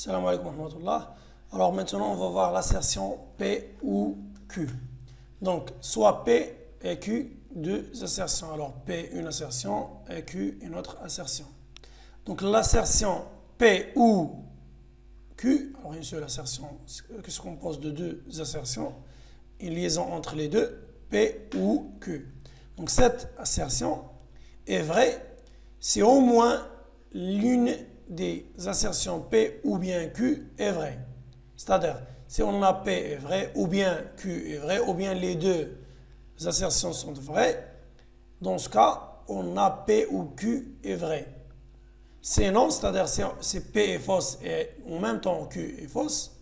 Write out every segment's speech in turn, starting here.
Salam alaikum wa rahmatullah. Alors maintenant, on va voir l'assertion P ou Q. Donc, soit P et Q, deux assertions. Alors, P, une assertion, et Q, une autre assertion. Donc, l'assertion P ou Q, alors une seule assertion qui se compose de deux assertions, une liaison entre les deux, P ou Q. Donc, cette assertion est vraie si au moins l'une des assertions P ou bien Q est vraie. C'est-à-dire, si on a P est vrai, ou bien Q est vrai, ou bien les deux assertions sont vraies, dans ce cas, on a P ou Q est vrai. Sinon, c'est-à-dire si P est fausse et en même temps Q est fausse,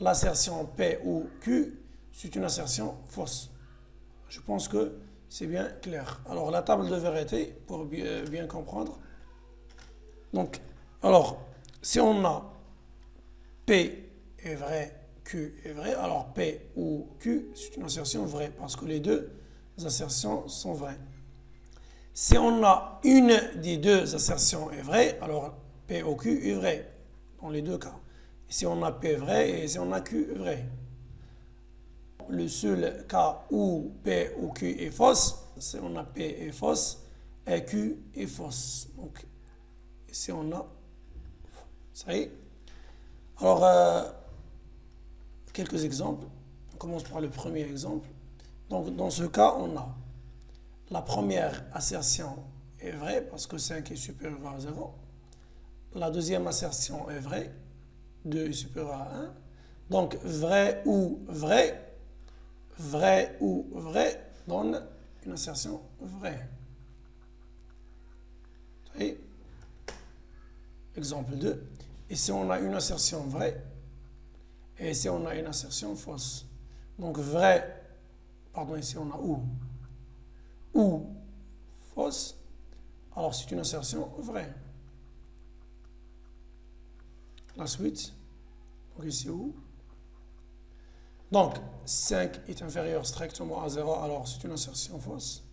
l'assertion P ou Q, c'est une assertion fausse. Je pense que c'est bien clair. Alors, la table de vérité, pour bien comprendre. Donc, alors, si on a P est vrai, Q est vrai, alors P ou Q, c'est une assertion vraie, parce que les deux assertions sont vraies. Si on a une des deux assertions est vraie, alors P ou Q est vrai, dans les deux cas. Et si on a P est vrai et si on a Q est vrai. Le seul cas où P ou Q est fausse, c'est on a P est fausse et Q est fausse. Donc, ici on a, ça y est. Alors, quelques exemples. On commence par le premier exemple. Donc, dans ce cas, on a la première assertion est vraie parce que 5 est supérieur à 0. La deuxième assertion est vraie, 2 est supérieur à 1. Donc, vrai ou vrai donne une assertion vraie. Vous voyez? Exemple 2. Ici, on a une assertion vraie et ici, on a une assertion fausse. Donc, vrai, pardon, ici, on a ou fausse, alors c'est une assertion vraie. La suite, donc ici ou. Donc, 5 est inférieur strictement à 0, alors c'est une assertion fausse.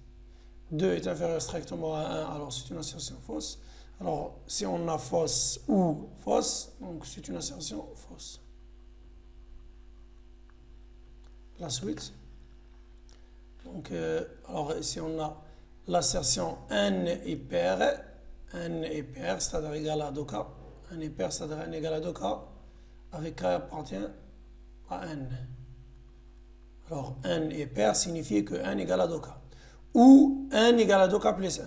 2 est inférieur strictement à 1, alors c'est une assertion fausse. Alors, si on a fausse ou fausse, donc c'est une assertion fausse. La suite. Donc, alors ici on a l'assertion n est pair, c'est-à-dire égal à 2k. N est pair, c'est-à-dire n égale à 2k, avec k appartient à n. Alors, n est pair signifie que n égale à 2k. Ou n égale à 2k plus 1.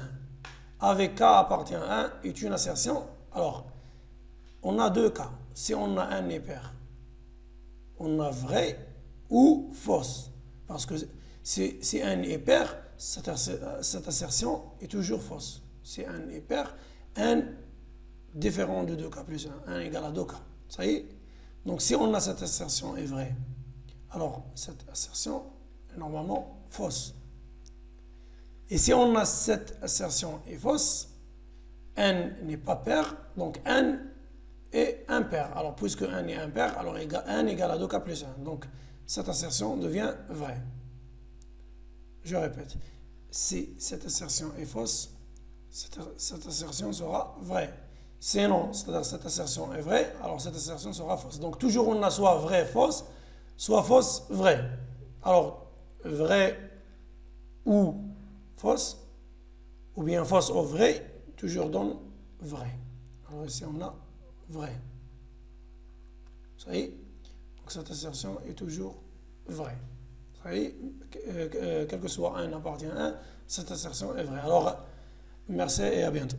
Avec k appartient à 1 est une assertion. Alors, on a deux cas. Si on a n est pair, on a vrai ou fausse. Parce que si n est pair, cette assertion est toujours fausse. Si n est pair, n différent de 2k plus 1, 1 égale à 2k. Ça y est? Donc si on a cette assertion est vraie, alors cette assertion est normalement fausse. Et si on a cette assertion est fausse, n n'est pas pair, donc n est impair. Alors puisque n est impair, alors n égale à 2k plus 1. Donc cette assertion devient vraie. Je répète, si cette assertion est fausse, cette assertion sera vraie. Sinon, c'est-à-dire cette assertion est vraie, alors cette assertion sera fausse. Donc toujours on a soit vrai, fausse, soit fausse, vrai. Alors, vrai ou fausse, ou bien fausse ou vrai, toujours donne vrai. Alors ici on a vrai. Ça y est? Donc cette assertion est toujours vraie. Ça y est? Quel que soit 1 appartient à 1, cette assertion est vraie. Alors, merci et à bientôt.